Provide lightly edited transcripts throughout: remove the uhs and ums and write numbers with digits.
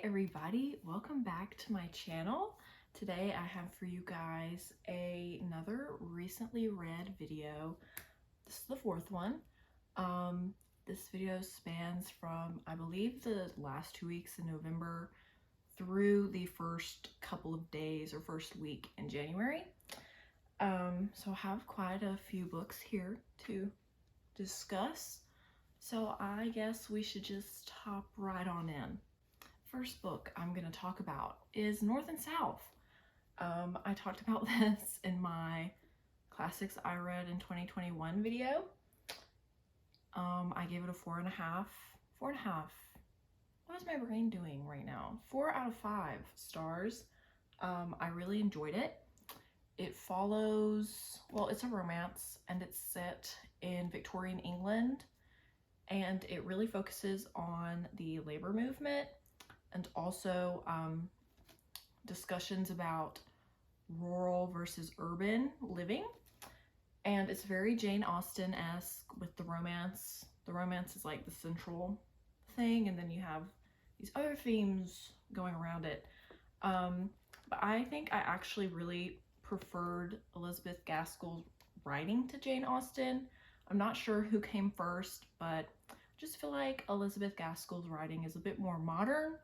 Everybody, welcome back to my channel. Today I have for you guys another recently read video. This is the fourth one. This video spans from, I believe, the last 2 weeks in November through the first couple of days or first week in January. So I have quite a few books here to discuss. So I guess we should just hop right on in. First book I'm going to talk about is North and South. I talked about this in my classics I read in 2021 video. I gave it a 4.5. 4.5. What is my brain doing right now? 4 out of 5 stars. I really enjoyed it. It follows, well, it's a romance and it's set in Victorian England, and it really focuses on the labor movement and also discussions about rural versus urban living. And it's very Jane Austen-esque with the romance. The romance is like the central thing, and then you have these other themes going around it. But I think I actually really preferred Elizabeth Gaskell's writing to Jane Austen. I'm not sure who came first, but I just feel like Elizabeth Gaskell's writing is a bit more modern,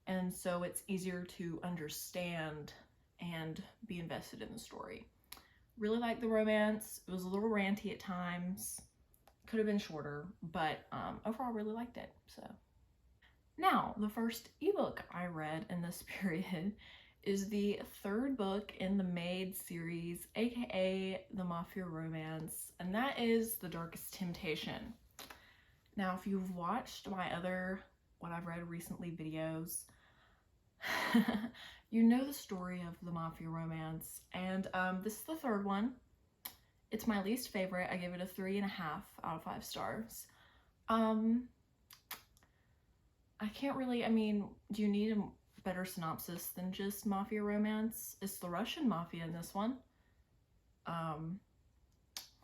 and so it's easier to understand and be invested in the story. Really liked the romance. It was a little ranty at times. Could have been shorter, but overall really liked it. So now, the first ebook I read in this period is the third book in the Maid series, aka the Mafia romance, and that is The Darkest Temptation. Now, if you've watched my other what I've read recently videos, you know the story of the Mafia romance, and this is the third one. It's my least favorite. I give it a 3.5 out of 5 stars. I can't really, do you need a better synopsis than just Mafia romance? It's the Russian Mafia in this one. I'm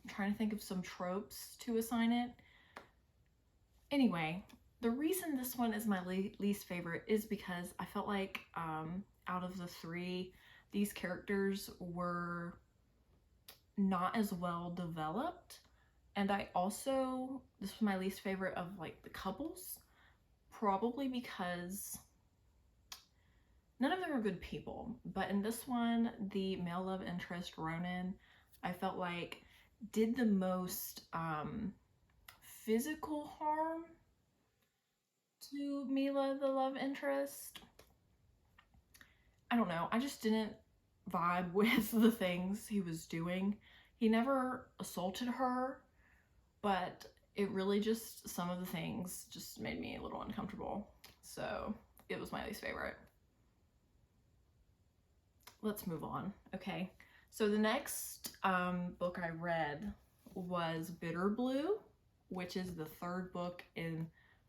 trying to think of some tropes to assign it. Anyway, the reason this one is my least favorite is because I felt like out of the three, these characters were not as well developed. And I also, this was my least favorite of like the couples, probably because none of them are good people. But in this one, the male love interest, Ronan, I felt like did the most physical harm to Mila, the love interest. I don't know, I just didn't vibe with the things he was doing. He never assaulted her, but it really just, some of the things just made me a little uncomfortable. So it was my least favorite. Let's move on. Okay, so the next book I read was Bitter Blue, which is the third book in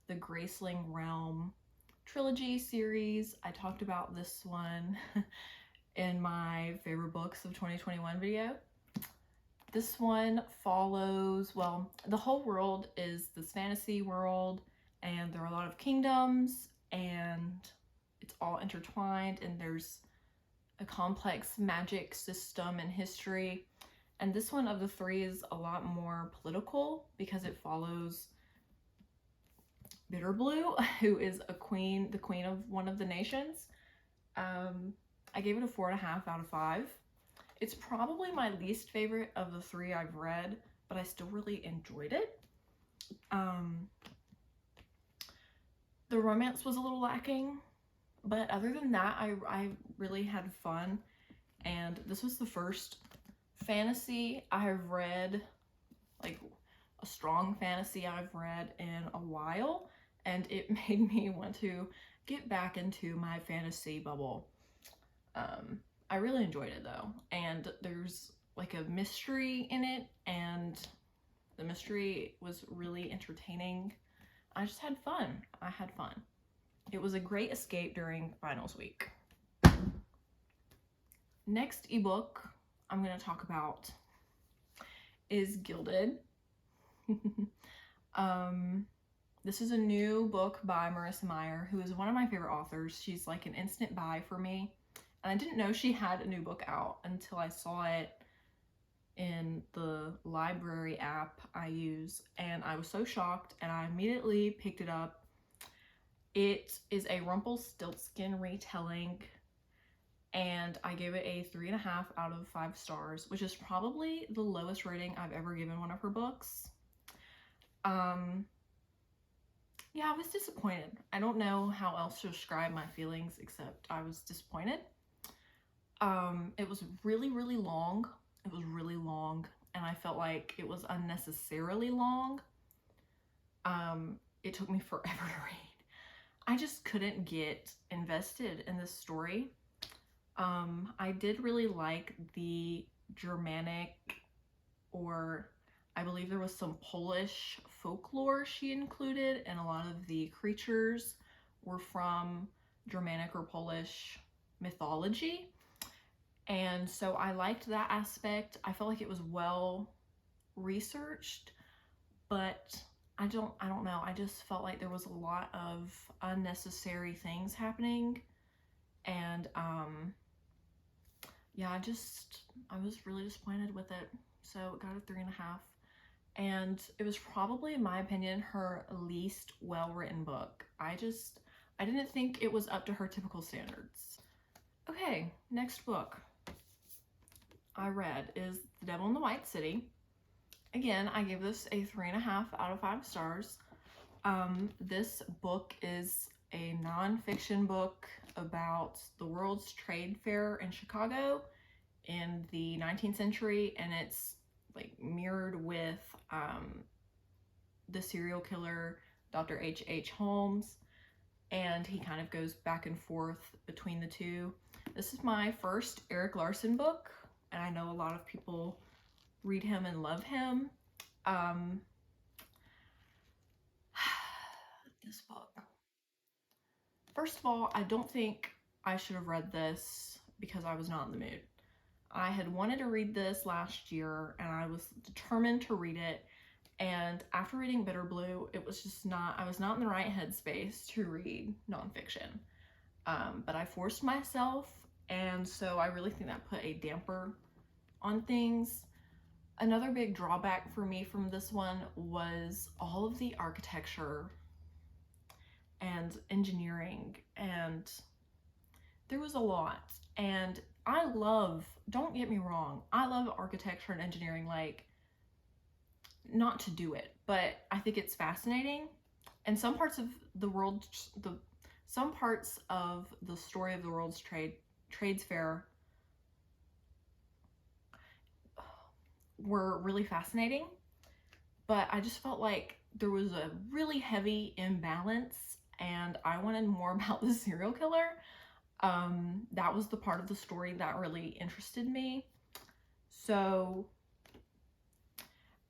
the Graceling Realm trilogy series. I talked about this one in my favorite books of 2021 video. This one follows, well, the whole world is this fantasy world, and there are a lot of kingdoms, and it's all intertwined, and there's a complex magic system and history. And this one of the three is a lot more political because it follows Bitter Blue, who is a queen, the queen of one of the nations. I gave it a 4.5 out of 5. It's probably my least favorite of the three I've read, but I still really enjoyed it. The romance was a little lacking, but other than that, I really had fun. And this was the first fantasy I've read, like a strong fantasy I've read in a while, and it made me want to get back into my fantasy bubble. I really enjoyed it though, and there's like a mystery in it, and the mystery was really entertaining. I just had fun. I had fun. It was a great escape during finals week. Next ebook I'm going to talk about is Gilded. This is a new book by Marissa Meyer, who is one of my favorite authors. She's like an instant buy for me. And I didn't know she had a new book out until I saw it in the library app I use, and I was so shocked, and I immediately picked it up. It is a Rumpelstiltskin retelling, and I gave it a 3.5 out of 5 stars, which is probably the lowest rating I've ever given one of her books. Yeah, I was disappointed. I don't know how else to describe my feelings except I was disappointed. It was really, really long. It was really long, and I felt like it was unnecessarily long. It took me forever to read. I just couldn't get invested in this story. I did really like the Germanic, or I believe there was some Polish folklore she included, and a lot of the creatures were from Germanic or Polish mythology. And so I liked that aspect. I felt like it was well researched, but I don't know. I just felt like there was a lot of unnecessary things happening. And yeah, I was really disappointed with it. So it got a 3.5. And it was probably, in my opinion, her least well-written book. I didn't think it was up to her typical standards. Okay, next book I read is The Devil in the White City. Again, I gave this a 3.5 out of 5 stars. This book is a non-fiction book about the World's Trade Fair in Chicago in the 19th century, and it's like mirrored with the serial killer Dr. H.H. Holmes, and he kind of goes back and forth between the two. This is my first Erik Larson book, and I know a lot of people read him and love him. This book. First of all, I don't think I should have read this because I was not in the mood. I had wanted to read this last year, and I was determined to read it. And after reading Bitter Blue, it was just not, I was not in the right headspace to read nonfiction. But I forced myself, and so I really think that put a damper on things. Another big drawback for me from this one was all of the architecture and engineering, and there was a lot. And I love, don't get me wrong, I love architecture and engineering, like, not to do it, but I think it's fascinating. And some parts of the world, some parts of the story of the World's Trades Fair were really fascinating, but I just felt like there was a really heavy imbalance, and I wanted more about the serial killer. That was the part of the story that really interested me. So,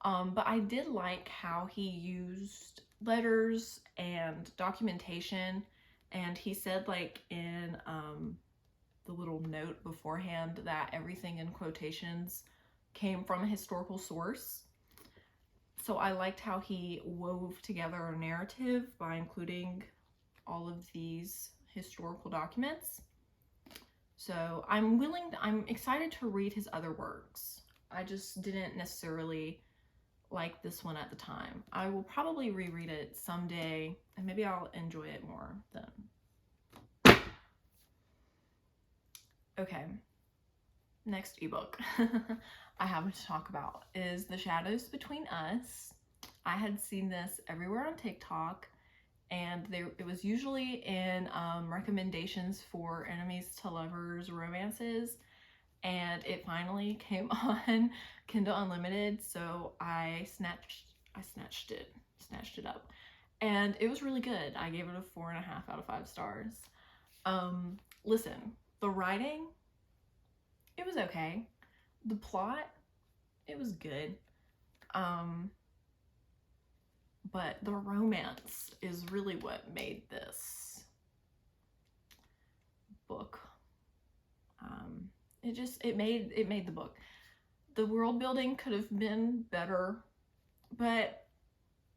but I did like how he used letters and documentation, and he said, like, in the little note beforehand, that everything in quotations came from a historical source. So I liked how he wove together a narrative by including all of these historical documents. So I'm excited to read his other works. I just didn't necessarily like this one at the time. I will probably reread it someday, and maybe I'll enjoy it more then. Okay, next ebook I have to talk about is The Shadows Between Us. I had seen this everywhere on TikTok, and it was usually in recommendations for enemies to lovers romances, and it finally came on Kindle Unlimited, so I snatched it up, and it was really good. I gave it a 4.5 out of 5 stars. Listen, the writing, it was okay. The plot, it was good. But the romance is really what made this book. It made the book. The world building could have been better, but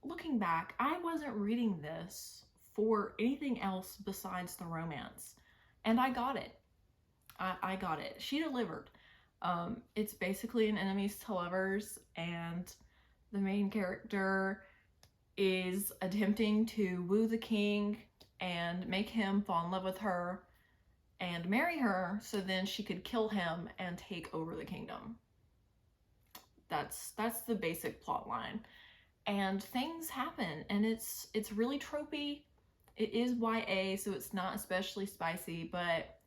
looking back, I wasn't reading this for anything else besides the romance. And I got it. I got it. She delivered. It's basically an enemies to lovers, and the main character is attempting to woo the king and make him fall in love with her and marry her so then she could kill him and take over the kingdom. That's the basic plot line. And things happen, and it's really tropey. It is YA, so it's not especially spicy, but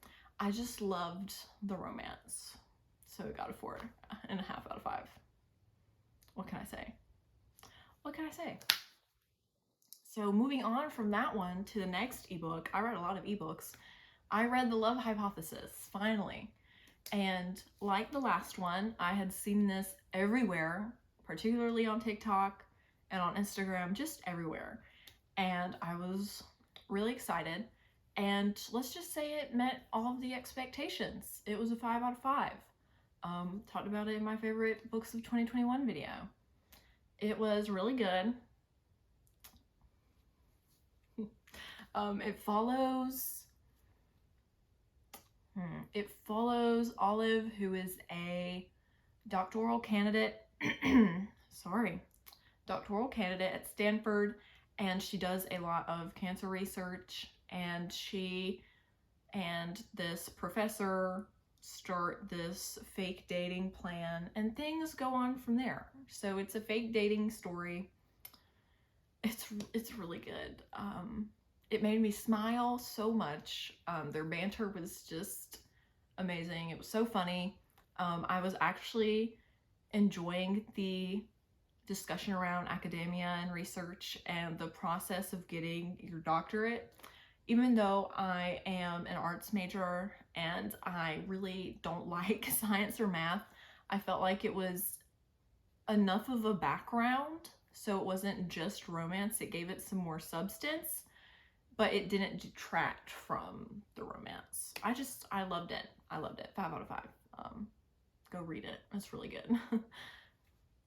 I just loved the romance. So it got a 4.5 out of 5. What can I say? What can I say? So moving on from that one to the next ebook, I read a lot of ebooks. I read The Love Hypothesis, finally. And like the last one, I had seen this everywhere, particularly on TikTok and on Instagram, just everywhere. And I was really excited. And let's just say it met all of the expectations. It was a 5 out of 5. Talked about it in my favorite books of 2021 video. It was really good. It follows Olive, who is a doctoral candidate. Doctoral candidate at Stanford, and she does a lot of cancer research, and she and this professor start this fake dating plan, and things go on from there. So it's a fake dating story. It's really good. It made me smile so much. Their banter was just amazing. It was so funny. I was actually enjoying the discussion around academia and research and the process of getting your doctorate. Even though I am an arts major and I really don't like science or math, I felt like it was enough of a background so it wasn't just romance. It gave it some more substance, but it didn't detract from the romance. I loved it. I loved it. 5 out of 5. Go read it. It's really good.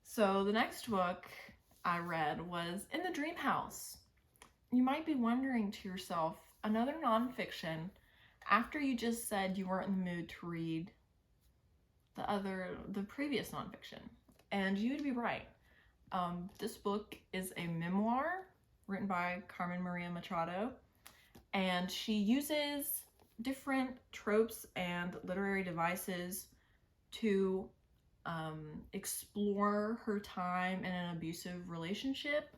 So the next book I read was In the Dream House. You might be wondering to yourself, another nonfiction, after you just said you weren't in the mood to read the previous nonfiction. And you'd be right. This book is a memoir written by Carmen Maria Machado, and she uses different tropes and literary devices to explore her time in an abusive relationship,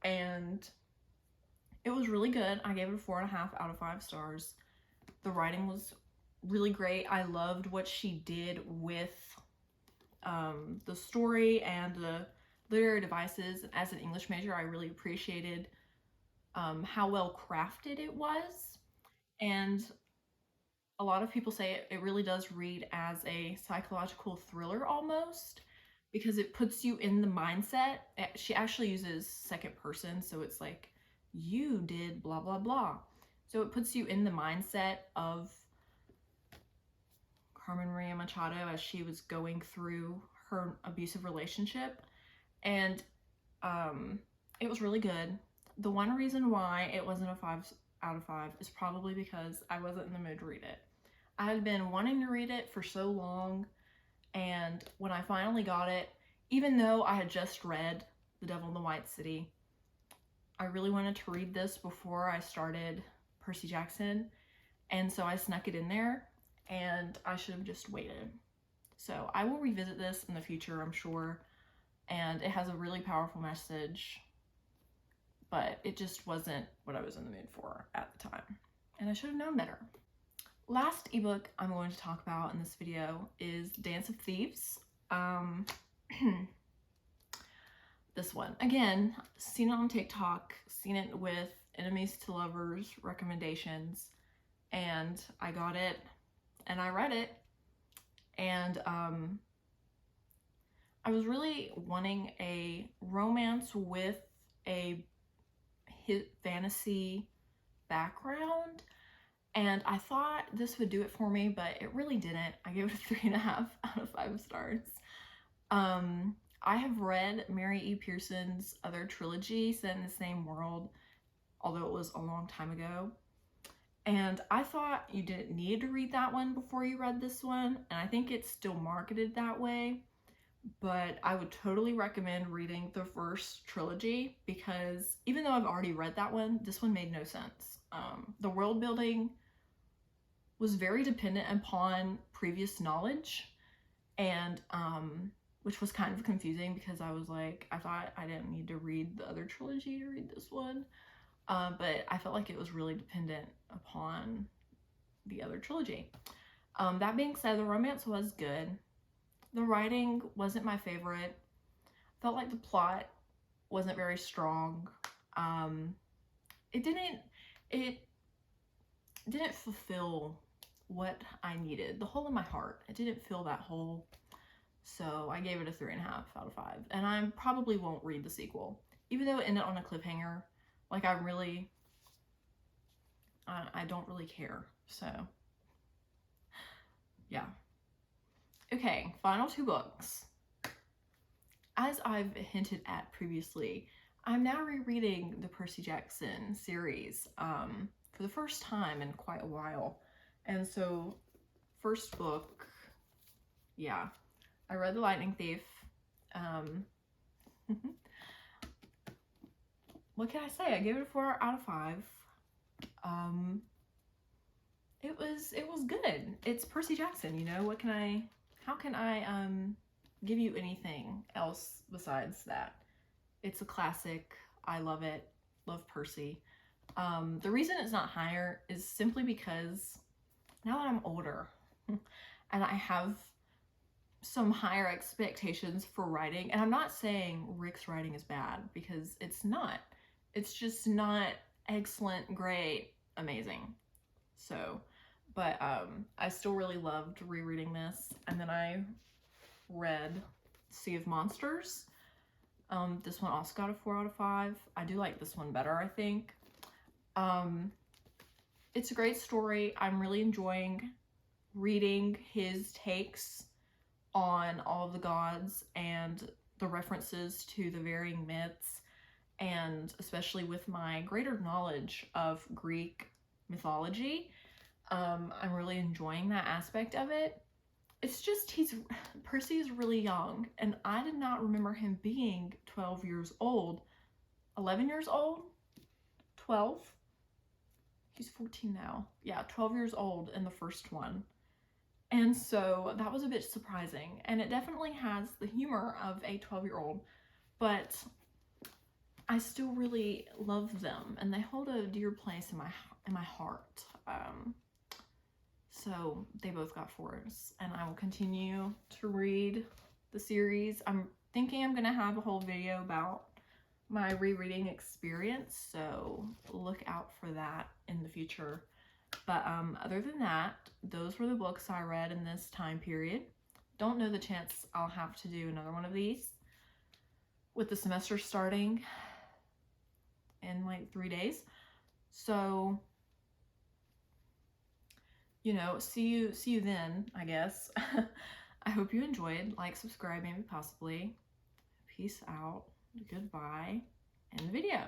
and it was really good. I gave it a 4.5 out of 5 stars. The writing was really great. I loved what she did with the story and the literary devices. As an English major, I really appreciated how well crafted it was, and a lot of people say it really does read as a psychological thriller almost, because it puts you in the mindset. She actually uses second person, so it's like, you did blah blah blah. So it puts you in the mindset of Carmen Maria Machado as she was going through her abusive relationship, and it was really good. The one reason why it wasn't a 5 out of 5 is probably because I wasn't in the mood to read it. I had been wanting to read it for so long, and when I finally got it, even though I had just read The Devil in the White City, I really wanted to read this before I started Percy Jackson, and so I snuck it in there, and I should have just waited. So I will revisit this in the future, I'm sure, and it has a really powerful message, but it just wasn't what I was in the mood for at the time, and I should have known better. Last ebook I'm going to talk about in this video is Dance of Thieves. This one, again, seen it on TikTok, seen it with enemies to lovers recommendations, and I got it and I read it, and I was really wanting a romance with a fantasy background, and I thought this would do it for me, but it really didn't. I gave it a 3.5 out of 5 stars. I have read Mary E. Pearson's other trilogy set in the same world, although it was a long time ago. And I thought you didn't need to read that one before you read this one, and I think it's still marketed that way. But I would totally recommend reading the first trilogy, because even though I've already read that one, this one made no sense. The world building was very dependent upon previous knowledge, and which was kind of confusing, because I was like, I thought I didn't need to read the other trilogy to read this one, but I felt like it was really dependent upon the other trilogy. That being said, the romance was good. The writing wasn't my favorite. Felt like the plot wasn't very strong. It didn't fulfill what I needed. The hole in my heart, it didn't fill that hole. So I gave it a 3.5 out of 5. And I probably won't read the sequel, even though it ended on a cliffhanger. Like, I don't really care. So yeah. Okay, final 2 books. As I've hinted at previously, I'm now rereading the Percy Jackson series for the first time in quite a while. And so, first book, yeah, I read The Lightning Thief. What can I say? I gave it a 4 out of 5. It was good. It's Percy Jackson, you know. How can I give you anything else besides that? It's a classic. I love it. Love Percy. The reason it's not higher is simply because now that I'm older and I have some higher expectations for writing, and I'm not saying Rick's writing is bad, because it's not. It's just not excellent, great, amazing. So, but I still really loved rereading this. And then I read Sea of Monsters. This one also got a 4 out of 5. I do like this one better, I think. It's a great story. I'm really enjoying reading his takes on all of the gods and the references to the varying myths, and especially with my greater knowledge of Greek mythology, I'm really enjoying that aspect of it. It's just, Percy is really young, and I did not remember him being 12 years old. 11 years old? 12? He's 14 now. Yeah, 12 years old in the first one. And so that was a bit surprising, and it definitely has the humor of a 12-year-old, but I still really love them, and they hold a dear place in my heart. So they both got 4s, and I will continue to read the series. I'm thinking I'm gonna have a whole video about my rereading experience, so look out for that in the future. But other than that, those were the books I read in this time period. Don't know the chance I'll have to do another one of these with the semester starting in like 3 days. So, you know, see you then, I guess. I hope you enjoyed. Like, subscribe, maybe, possibly. Peace out. Goodbye. End the video.